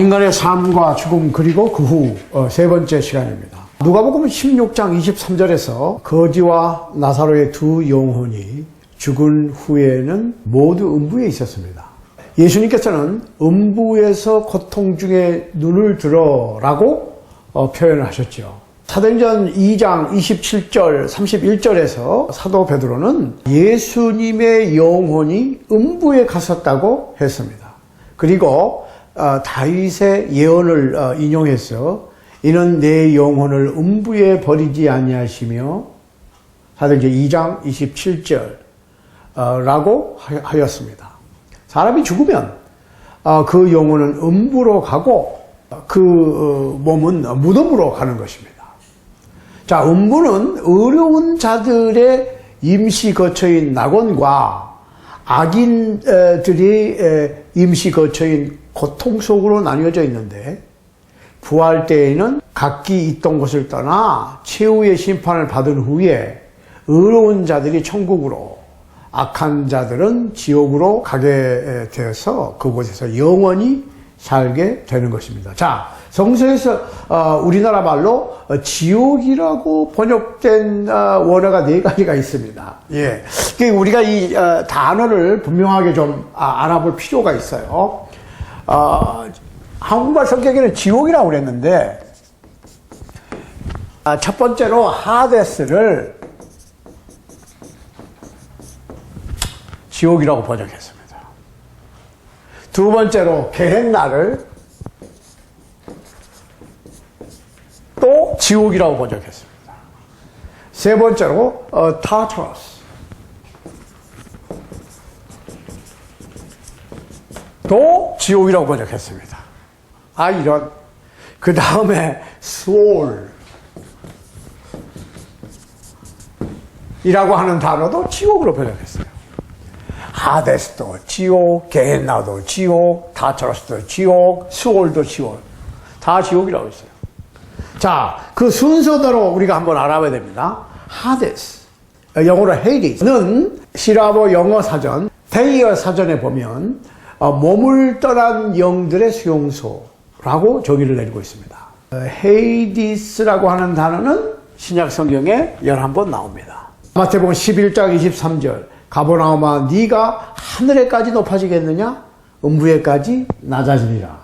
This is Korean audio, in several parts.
인간의 삶과 죽음 그리고 그 후 세 번째 시간입니다. 누가복음 16장 23절에서 거지와 나사로의 두 영혼이 죽은 후에는 모두 음부에 있었습니다. 예수님께서는 음부에서 고통 중에 눈을 들어라고 표현을 하셨죠. 사도행전 2장 27절 31절에서 사도 베드로는 예수님의 영혼이 음부에 갔었다고 했습니다. 그리고 다윗의 예언을 인용해서 이는 내 영혼을 음부에 버리지 아니하시며 사도행전 2장 27절 라고 하였습니다. 사람이 죽으면 그 영혼은 음부로 가고 그 몸은 무덤으로 가는 것입니다. 자, 음부는 어려운 자들의 임시 거처인 낙원과 악인들이 임시 거처인 고통 속으로 나뉘어져 있는데, 부활 때에는 각기 있던 곳을 떠나 최후의 심판을 받은 후에 의로운 자들이 천국으로, 악한 자들은 지옥으로 가게 되어서 그곳에서 영원히 살게 되는 것입니다. 자, 성서에서 우리나라 말로 지옥이라고 번역된 원어가 4가지가 있습니다. 예, 우리가 이 단어를 분명하게 좀 알아볼 필요가 있어요. 한국말 성경에는 지옥이라고 그랬는데, 첫 번째로 하데스를 지옥이라고 번역했습니다. 두 번째로 게헨나를 또 지옥이라고 번역했습니다. 세 번째로 타르타로스 또 지옥이라고 번역했습니다. 이런. 그 다음에 소울 이라고 하는 단어도 지옥으로 번역했어요. 하데스도 지옥, 게헨나도 지옥, 타르타로스도 지옥, 수올도 지옥. 다 지옥이라고 했어요. 자, 그 순서대로 우리가 한번 알아봐야 됩니다. 하데스, 영어로 헤이디스는 시라보 영어 사전, 데이어 사전에 보면 몸을 떠난 영들의 수용소라고 정의를 내리고 있습니다. 헤이디스라고 하는 단어는 신약 성경에 11번 나옵니다. 마태복음 11장 23절, 가버나움아 네가 하늘에까지 높아지겠느냐? 음부에까지 낮아지리라.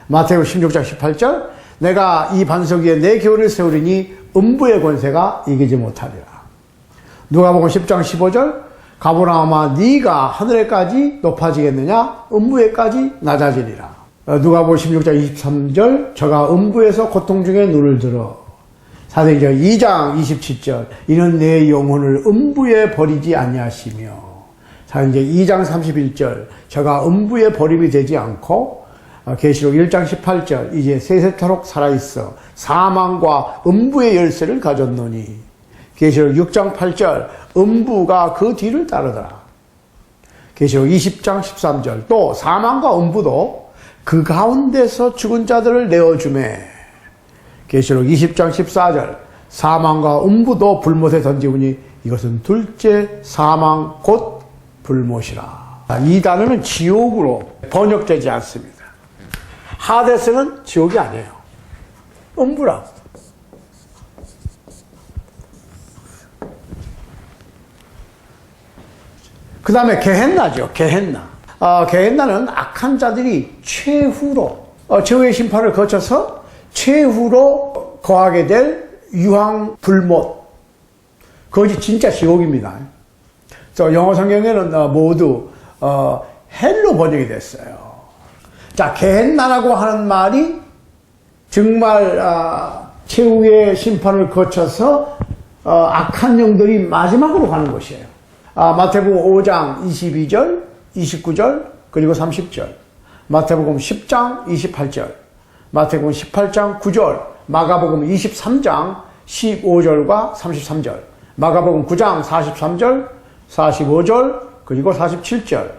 마태복음 16장 18절, 내가 이 반석 위에 내 교훈을 세우리니 음부의 권세가 이기지 못하리라. 누가복음 10장 15절, 가버나움아 네가 하늘에까지 높아지겠느냐? 음부에까지 낮아지리라. 누가복음 16장 23절, 저가 음부에서 고통 중에 눈을 들어. 사도행전 2장 27절, 이는 내 영혼을 음부에 버리지 아니하시며. 사도행전 2장 31절, 저가 음부에 버림이 되지 않고. 계시록 1장 18절, 이제 세세토록 살아있어 사망과 음부의 열쇠를 가졌노니. 계시록 6장 8절, 음부가 그 뒤를 따르더라. 계시록 20장 13절, 또 사망과 음부도 그 가운데서 죽은 자들을 내어주매. 계시록 20장 14절, 사망과 음부도 불못에 던지우니 이것은 둘째 사망 곧 불못이라. 이 단어는 지옥으로 번역되지 않습니다. 하데스는 지옥이 아니에요. 음부라. 그 다음에 게헨나죠. 게헨나. 게헨나는 악한 자들이 최후로, 최후의 심판을 거쳐서 최후로 거하게 될 유황 불못. 그것이 진짜 지옥입니다. 그래서 영어 성경에는 모두 헬로 번역이 됐어요. 자, 게헨나라고 하는 말이 정말 최후의 심판을 거쳐서 악한 영들이 마지막으로 가는 곳이에요. 마태복음 5장 22절, 29절, 그리고 30절, 마태복음 10장 28절, 마태복음 18장 9절, 마가복음 23장 15절과 33절, 마가복음 9장 43절, 45절, 그리고 47절,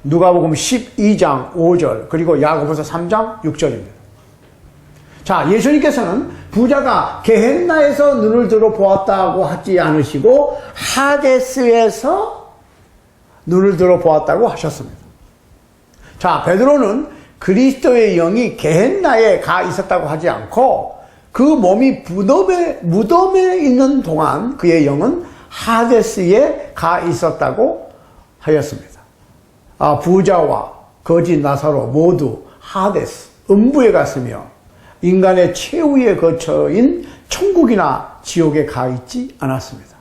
누가복음 12장 5절, 그리고 야고보서 3장 6절입니다. 자, 예수님께서는 부자가 게헨나에서 눈을 들어 보았다고 하지 않으시고 하데스에서 눈을 들어 보았다고 하셨습니다. 자, 베드로는 그리스도의 영이 게헨나에 가 있었다고 하지 않고 그 몸이 무덤에 있는 동안 그의 영은 하데스에 가 있었다고 하였습니다. 부자와 거지 나사로 모두 하데스, 음부에 갔으며 인간의 최후의 거처인 천국이나 지옥에 가 있지 않았습니다.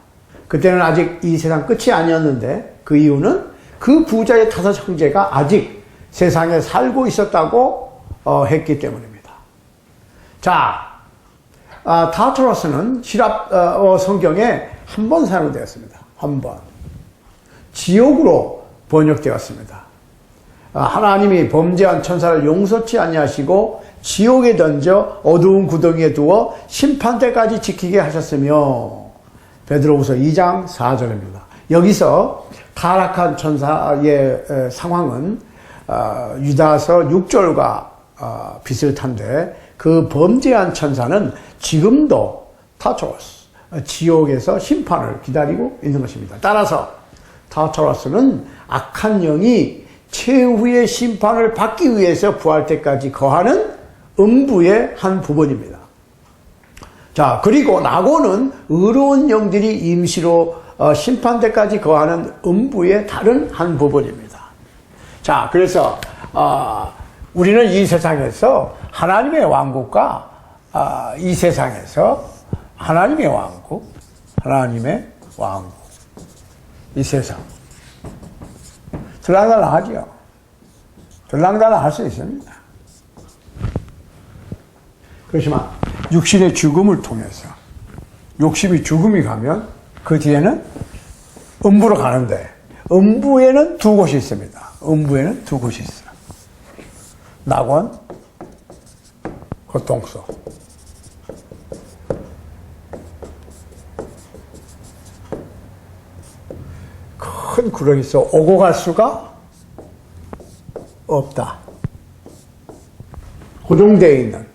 그때는 아직 이 세상 끝이 아니었는데 그 이유는 그 부자의 5 형제가 아직 세상에 살고 있었다고 했기 때문입니다. 자, 타르타로스는 시랍 성경에 한 번 사용되었습니다. 한 번. 지옥으로 번역되었습니다. 하나님이 범죄한 천사를 용서치 아니하시고 지옥에 던져 어두운 구덩이에 두어 심판 때까지 지키게 하셨으며 베드로후서 2장 4절입니다. 여기서 타락한 천사의 상황은 유다서 6절과 비슷한데 그 범죄한 천사는 지금도 타르타로스 지옥에서 심판을 기다리고 있는 것입니다. 따라서 타르타로스는 악한 영이 최후의 심판을 받기 위해서 부활 때까지 거하는 음부의 한 부분입니다. 자, 그리고 나고는 의로운 영들이 임시로 심판 때까지 거하는 음부의 다른 한 부분입니다. 자, 그래서 우리는 이 세상에서 하나님의 왕국과 이 세상에서 하나님의 왕국, 이 세상 들락날락하죠. 들락날락할 수 있습니다. 그렇지만 육신의 죽음을 통해서 욕심이 죽음이 가면 그 뒤에는 음부로 가는데 음부에는 2곳이 있습니다. 음부에는 2곳이 있어요. 낙원, 고통소. 큰 구렁이 있어 오고 갈 수가 없다. 고정되어 있는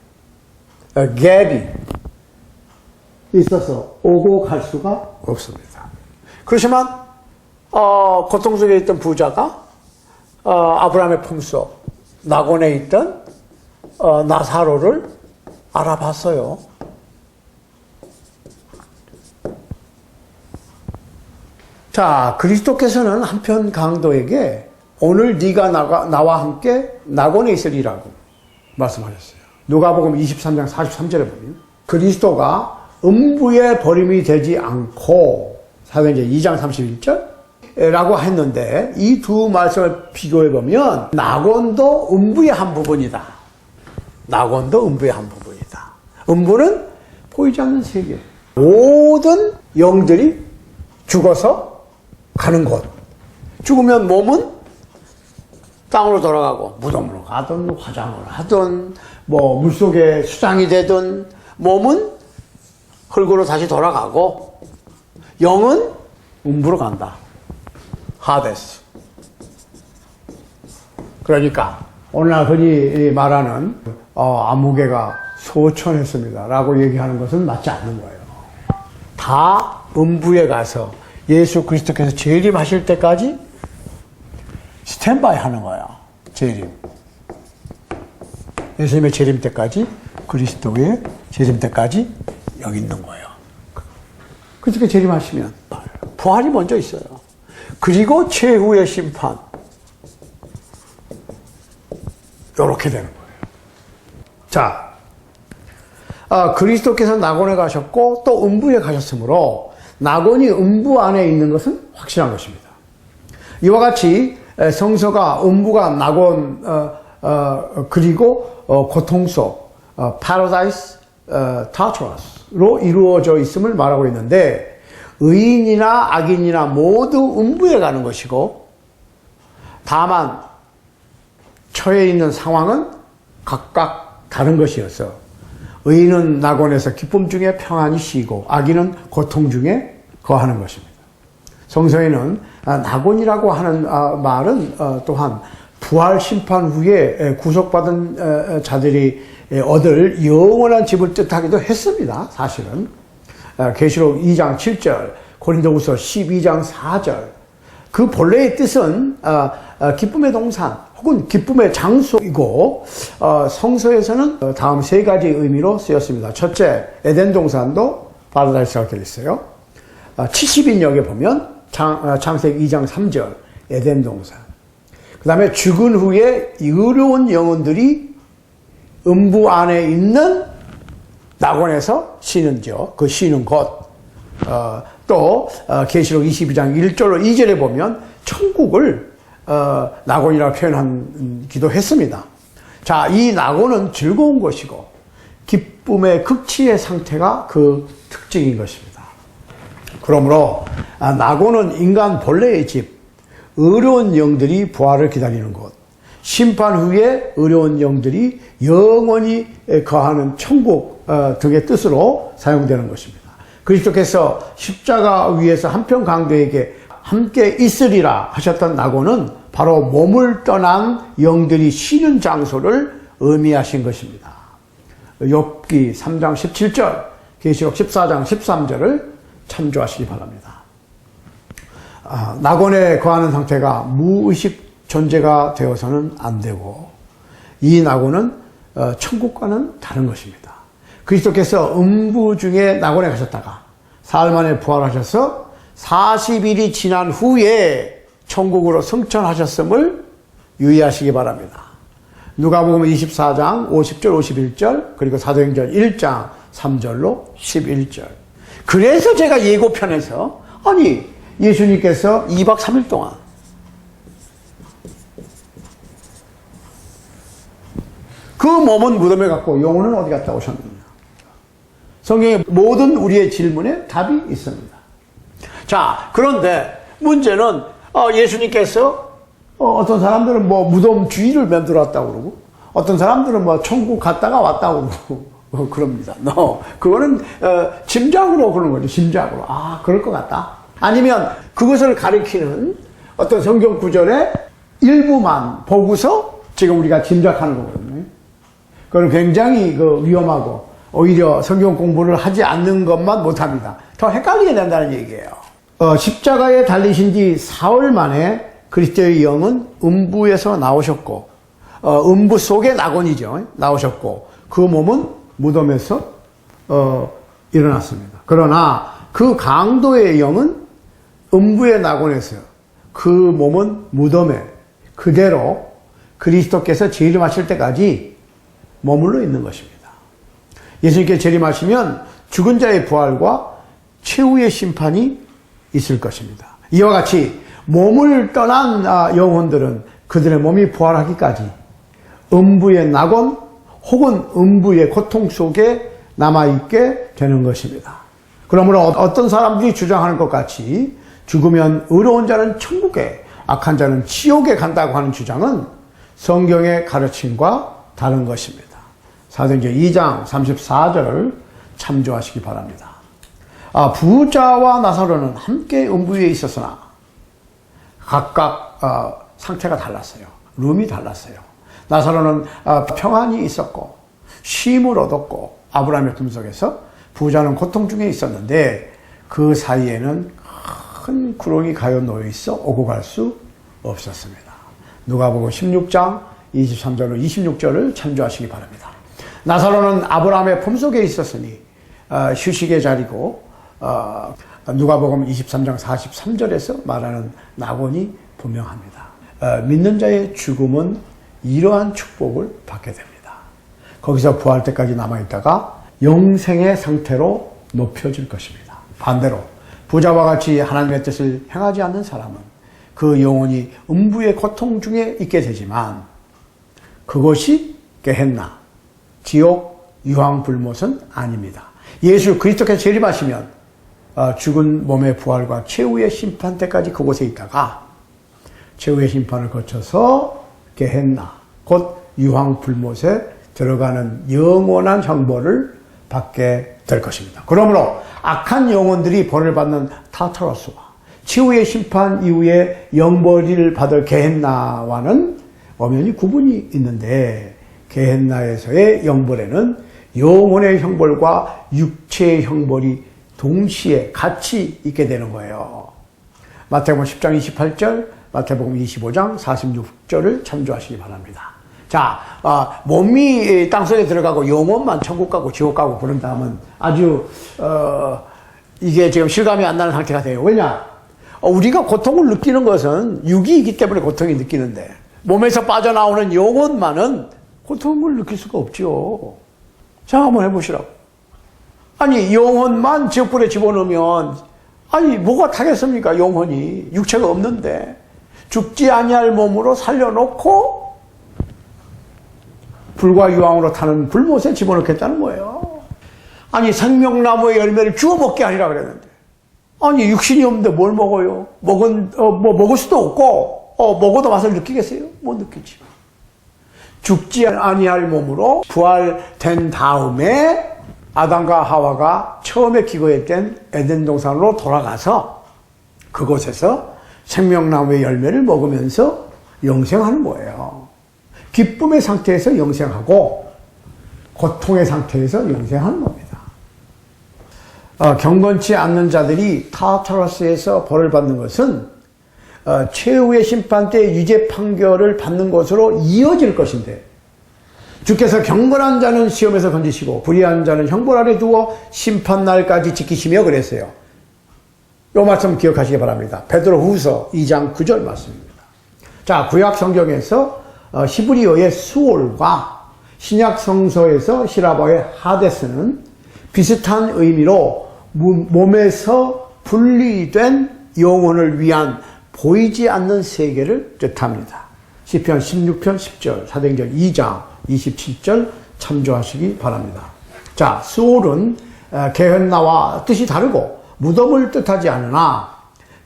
갭이 있어서 오고 갈 수가 없습니다. 그렇지만 고통 속에 있던 부자가 아브라함의 품속 낙원에 있던 나사로를 알아봤어요. 자, 그리스도께서는 한편 강도에게 오늘 네가 나와 함께 낙원에 있으리라고 말씀하셨어요. 누가복음 23장 43절에 보면 그리스도가 음부에 버림이 되지 않고 사도행전 2장 31절 라고 했는데 이 두 말씀을 비교해 보면 낙원도 음부의 한 부분이다. 낙원도 음부의 한 부분이다. 음부는 보이지 않는 세계. 모든 영들이 죽어서 가는 곳. 죽으면 몸은 땅으로 돌아가고 무덤으로 가든 화장을 하든 뭐 물속에 수장이 되든 몸은 흙으로 다시 돌아가고 영은 음부로 간다. 하데스. 그러니까 오늘날 흔히 말하는 아무개가 소천했습니다 라고 얘기하는 것은 맞지 않는 거예요. 다 음부에 가서 예수 그리스도께서 재림하실 때까지 스탠바이 하는 거야. 재림. 예수님의 재림 때까지, 그리스도의 재림 때까지 여기 있는 거예요. 그렇게 재림하시면 부활이 먼저 있어요. 그리고 최후의 심판. 이렇게 되는 거예요. 자, 그리스도께서 낙원에 가셨고 또 음부에 가셨으므로 낙원이 음부 안에 있는 것은 확실한 것입니다. 이와 같이 성서가 음부가 낙원 그리고 고통소 paradise tartarus로 이루어져 있음을 말하고 있는데 의인이나 악인이나 모두 음부에 가는 것이고 다만 처해 있는 상황은 각각 다른 것이어서 의인은 낙원에서 기쁨 중에 평안히 쉬고 악인은 고통 중에 거하는 것입니다. 성서에는 낙원이라고 하는 말은 또한 부활 심판 후에 구속받은 자들이 얻을 영원한 집을 뜻하기도 했습니다. 사실은 계시록 2장 7절, 고린도후서 12장 4절 그 본래의 뜻은 기쁨의 동산, 혹은 기쁨의 장소이고 성서에서는 다음 세 가지 의미로 쓰였습니다. 첫째, 에덴 동산도 파라다이스가 되어 있어요. 70인역에 보면 창세기 2장 3절 에덴 동산. 그 다음에 죽은 후에 의로운 영혼들이 음부 안에 있는 낙원에서 쉬는 지역, 그 쉬는 곳. 또 계시록 22장 1절로 2절에 보면 천국을 낙원이라고 표현하기도 했습니다. 자, 이 낙원은 즐거운 것이고 기쁨의 극치의 상태가 그 특징인 것입니다. 그러므로 낙원은 인간 본래의 집, 의로운 영들이 부활을 기다리는 곳, 심판 후에 의로운 영들이 영원히 거하는 천국 등의 뜻으로 사용되는 것입니다. 그리스도께서 십자가 위에서 한평 강도에게 함께 있으리라 하셨던 낙원은 바로 몸을 떠난 영들이 쉬는 장소를 의미하신 것입니다. 욥기 3장 17절, 계시록 14장 13절을 참조하시기 바랍니다. 낙원에 거하는 상태가 무의식 존재가 되어서는 안 되고 이 낙원은 천국과는 다른 것입니다. 그리스도께서 음부 중에 낙원에 가셨다가 사흘 만에 부활하셔서 40일이 지난 후에 천국으로 승천하셨음을 유의하시기 바랍니다. 누가복음 24장 50절 51절 그리고 사도행전 1장 3절로 11절. 그래서 제가 예고편에서 아니 예수님께서 2박 3일 동안 그 몸은 무덤에 갔고 영혼은 어디 갔다 오셨느냐. 성경의 모든 우리의 질문에 답이 있습니다. 자, 그런데 문제는 예수님께서 어떤 사람들은 뭐 무덤 주위를 만들었다고 그러고 어떤 사람들은 뭐 천국 갔다가 왔다고 그러고 그럽니다. 그거는 짐작으로 그런 거죠. 짐작으로. 그럴 것 같다. 아니면 그것을 가리키는 어떤 성경 구절의 일부만 보고서 지금 우리가 짐작하는 거거든요. 그건 굉장히 위험하고 오히려 성경 공부를 하지 않는 것만 못합니다. 더 헷갈리게 된다는 얘기예요. 십자가에 달리신 지 사흘 만에 그리스도의 영은 음부에서 나오셨고 음부 속의 낙원이죠. 나오셨고 그 몸은 무덤에서 일어났습니다. 그러나 그 강도의 영은 음부의 낙원에서 그 몸은 무덤에 그대로 그리스도께서 재림하실 때까지 머물러 있는 것입니다. 예수님께 재림하시면 죽은 자의 부활과 최후의 심판이 있을 것입니다. 이와 같이 몸을 떠난 영혼들은 그들의 몸이 부활하기까지 음부의 낙원 혹은 음부의 고통 속에 남아있게 되는 것입니다. 그러므로 어떤 사람들이 주장하는 것 같이 죽으면 의로운 자는 천국에 악한 자는 지옥에 간다고 하는 주장은 성경의 가르침과 다른 것입니다. 사도행전 2장 34절을 참조하시기 바랍니다. 부자와 나사로는 함께 음부에 있었으나 각각 상태가 달랐어요. 룸이 달랐어요. 나사로는 평안이 있었고 쉼을 얻었고 아브라함의 품속에서 부자는 고통 중에 있었는데 그 사이에는 큰 구렁이 가여 놓여 있어 오고 갈 수 없었습니다. 누가복음 16장 23절로 26절을 참조하시기 바랍니다. 나사로는 아브라함의 품속에 있었으니 휴식의 자리고 누가복음 23장 43절에서 말하는 낙원이 분명합니다. 믿는 자의 죽음은 이러한 축복을 받게 됩니다. 거기서 부활 때까지 남아있다가 영생의 상태로 높여질 것입니다. 반대로 부자와 같이 하나님의 뜻을 행하지 않는 사람은 그 영혼이 음부의 고통 중에 있게 되지만 그것이 게헨나, 지옥, 유황불못은 아닙니다. 예수 그리스도께서 재림하시면 죽은 몸의 부활과 최후의 심판 때까지 그곳에 있다가 최후의 심판을 거쳐서 게헨나, 곧 유황불못에 들어가는 영원한 형벌을 받게 될 것입니다. 그러므로 악한 영혼들이 벌을 받는 타타로스와 최후의 심판 이후에 영벌을 받을 게헨나와는 엄연히 구분이 있는데 게헨나에서의 영벌에는 영혼의 형벌과 육체의 형벌이 동시에 같이 있게 되는 거예요. 마태복음 10장 28절, 마태복음 25장 46절을 참조하시기 바랍니다. 자, 몸이 땅속에 들어가고 영혼만 천국 가고 지옥 가고 그런다면 아주 이게 지금 실감이 안 나는 상태가 돼요. 왜냐? 우리가 고통을 느끼는 것은 육이기 때문에 고통이 느끼는데 몸에서 빠져나오는 영혼만은 고통을 느낄 수가 없죠. 자, 한번 해보시라고. 아니, 영혼만 지옥불에 집어넣으면 아니, 뭐가 타겠습니까? 영혼이 육체가 없는데 죽지 아니할 몸으로 살려놓고 불과 유황으로 타는 불못에 집어넣겠다는 거예요. 아니, 생명나무의 열매를 주워 먹게 하리라 그랬는데 아니, 육신이 없는데 뭘 먹어요? 먹을 수도 없고 먹어도 맛을 느끼겠어요? 못 느끼지. 죽지 아니할 몸으로 부활된 다음에 아담과 하와가 처음에 기거했던 에덴 동산으로 돌아가서 그곳에서 생명나무의 열매를 먹으면서 영생하는 거예요. 기쁨의 상태에서 영생하고 고통의 상태에서 영생하는 겁니다. 경건치 않는 자들이 타르타로스에서 벌을 받는 것은 최후의 심판 때 유죄 판결을 받는 것으로 이어질 것인데 주께서 경건한 자는 시험에서 건지시고 불의한 자는 형벌 아래 두어 심판날까지 지키시며 그랬어요. 이 말씀 기억하시기 바랍니다. 베드로후서 2장 9절 말씀입니다. 자, 구약 성경에서 히브리어의 수올과 신약 성서에서 히라바의 하데스는 비슷한 의미로 몸에서 분리된 영혼을 위한 보이지 않는 세계를 뜻합니다. 시편 16편 10절, 사도행전 2장 27절 참조하시기 바랍니다. 자, 수올은 게헨나와 뜻이 다르고 무덤을 뜻하지 않으나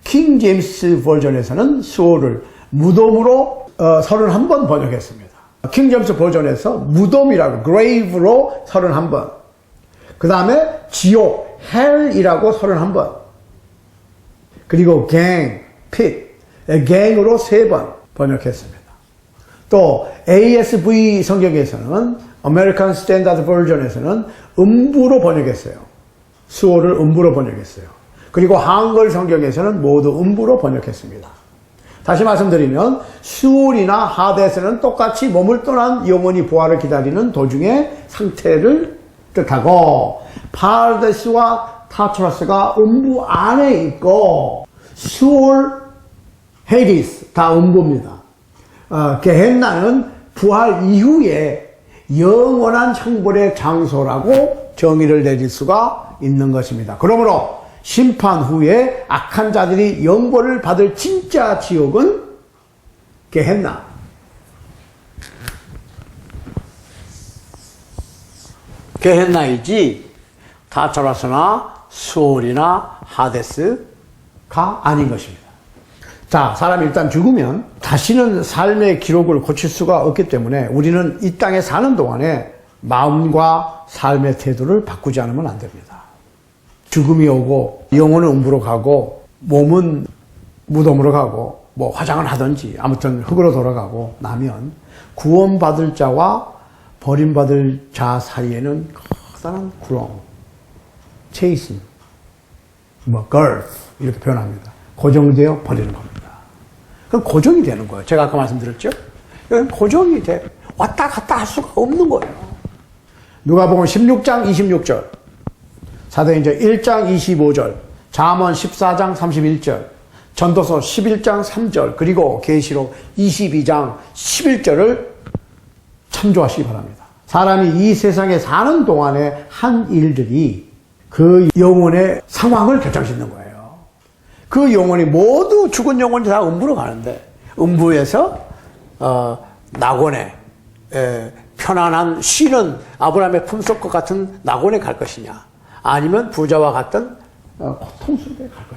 킹 제임스 버전에서는 수올을 무덤으로 31번 번역했습니다. 킹 제임스 버전에서 무덤이라고 grave로 31번, 그 다음에 지옥 hell이라고 31번, 그리고 gang, pit, gang으로 3번 번역했습니다. 또 ASV 성경에서는 American Standard Version에서는 음부로 번역했어요. 수호를 음부로 번역했어요. 그리고 한글 성경에서는 모두 음부로 번역했습니다. 다시 말씀드리면 수올이나 하데스는 똑같이 몸을 떠난 영혼이 부활을 기다리는 도중의 상태를 뜻하고 파라데스와 타르타로스가 음부 안에 있고 수올, 헤디스 다 음부입니다. 게헨나는 부활 이후에 영원한 형벌의 장소라고 정의를 내릴 수가 있는 것입니다. 그러므로 심판 후에 악한 자들이 영벌을 받을 진짜 지옥은 게헨나. 게헨나이지 타르타로스나 수올이나 하데스가 아닌 것입니다. 자, 사람이 일단 죽으면 다시는 삶의 기록을 고칠 수가 없기 때문에 우리는 이 땅에 사는 동안에 마음과 삶의 태도를 바꾸지 않으면 안 됩니다. 죽음이 오고 영혼은 음부로 가고 몸은 무덤으로 가고 뭐 화장을 하든지 아무튼 흙으로 돌아가고 나면 구원받을 자와 버림받을 자 사이에는 커다란 구렁, 체이싱, girth 이렇게 표현합니다. 고정되어 버리는 겁니다. 그럼 고정이 되는 거예요. 제가 아까 말씀드렸죠? 고정이 돼. 왔다 갔다 할 수가 없는 거예요. 누가복음 16장 26절, 사도행전 1장 25절, 잠언 14장 31절, 전도서 11장 3절, 그리고 계시록 22장 11절을 참조하시기 바랍니다. 사람이 이 세상에 사는 동안에 한 일들이 그 영혼의 상황을 결정짓는 거예요. 그 영혼이 모두 죽은 영혼이 다 음부로 가는데 음부에서 낙원에 편안한 쉬는 아브라함의 품속과 같은 낙원에 갈 것이냐, 아니면 부자와 같은 고통 속에 갈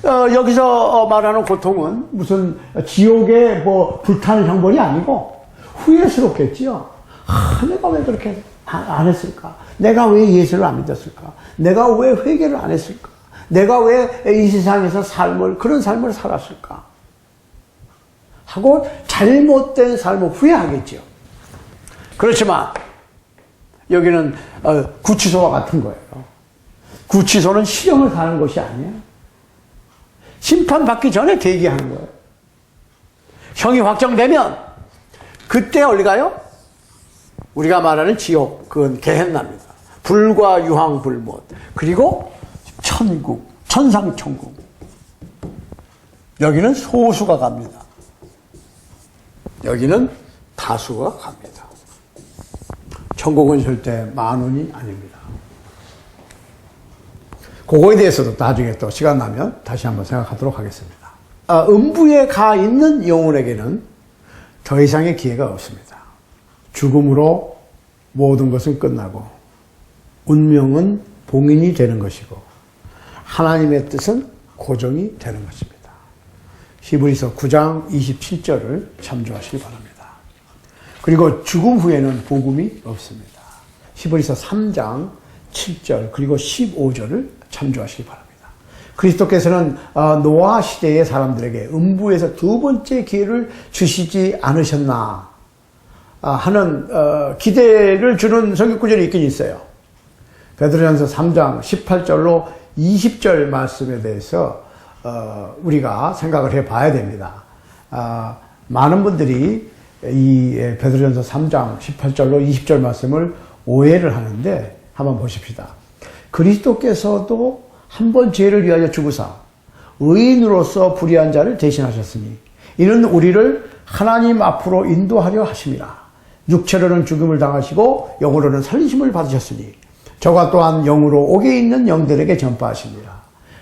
것이냐. 여기서 말하는 고통은 무슨 지옥의 뭐 불타는 형벌이 아니고 후회스럽겠지요. 내가 왜 그렇게 안 했을까? 내가 왜 예수를 안 믿었을까? 내가 왜 회개를 안 했을까? 내가 왜 이 세상에서 그런 삶을 살았을까? 하고 잘못된 삶을 후회하겠죠. 그렇지만 여기는 구치소와 같은 거예요. 구치소는 실형을 사는 것이 아니에요. 심판받기 전에 대기하는 거예요. 형이 확정되면 그때 어디 가요? 우리가 말하는 지옥, 그건 게헨나입니다. 불과 유황불못. 그리고 천국, 천상천국. 여기는 소수가 갑니다. 여기는 다수가 갑니다. 천국은 절대 10,000원이 아닙니다. 그거에 대해서도 나중에 또 시간 나면 다시 한번 생각하도록 하겠습니다. 음부에 가 있는 영혼에게는 더 이상의 기회가 없습니다. 죽음으로 모든 것은 끝나고 운명은 봉인이 되는 것이고 하나님의 뜻은 고정이 되는 것입니다. 히브리서 9장 27절을 참조하시기 바랍니다. 그리고 죽음 후에는 복음이 없습니다. 히브리서 3장 7절 그리고 15절을 참조하시기 바랍니다. 그리스도께서는 노아 시대의 사람들에게 음부에서 두 번째 기회를 주시지 않으셨나 하는 기대를 주는 성경구절이 있긴 있어요. 베드로전서 3장 18절로 20절 말씀에 대해서 우리가 생각을 해봐야 됩니다. 많은 분들이 이 베드로전서 3장 18절로 20절 말씀을 오해를 하는데 한번 보십시다. 그리스도께서도 한 번 죄를 위하여 죽으사 의인으로서 불의한 자를 대신하셨으니 이는 우리를 하나님 앞으로 인도하려 하심이라. 육체로는 죽음을 당하시고 영으로는 살리심을 받으셨으니 저가 또한 영으로 옥에 있는 영들에게 전파하십니다.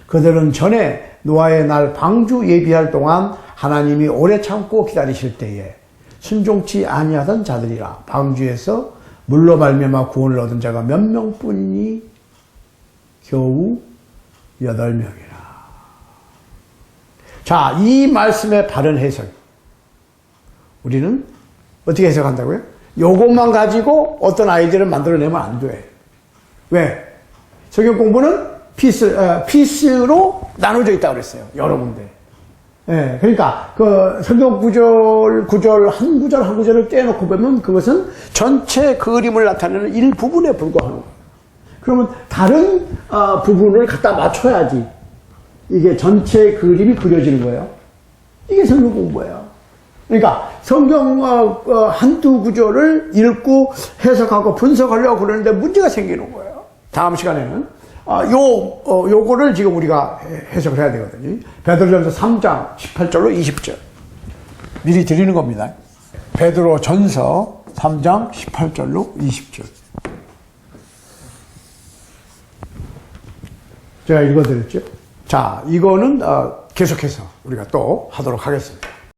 그들은 전에 노아의 날 방주 예비할 동안 하나님이 오래 참고 기다리실 때에 순종치 아니하던 자들이라. 방주에서 물로 말미암아 구원을 얻은 자가 몇 명뿐이니 겨우 8명이라. 자, 이 말씀의 바른 해석. 우리는 어떻게 해석한다고요? 요것만 가지고 어떤 아이디어를 만들어내면 안 돼. 왜? 성경 공부는 피스로 나눠져 있다고 그랬어요. 여러 군데. 예, 그러니까, 성경 구절, 한 구절을 떼놓고 보면 그것은 전체 그림을 나타내는 일부분에 불과하는 거예요. 그러면 다른 부분을 갖다 맞춰야지 이게 전체 그림이 그려지는 거예요. 이게 성경 공부예요. 그러니까 성경 한두 구절을 읽고 해석하고 분석하려고 그러는데 문제가 생기는 거예요. 다음 시간에는 요거를 지금 우리가 해석을 해야 되거든요. 베드로전서 3장 18절로 20절 미리 드리는 겁니다. 베드로전서 3장 18절로 20절 제가 읽어드렸죠. 자, 이거는 계속해서 우리가 또 하도록 하겠습니다.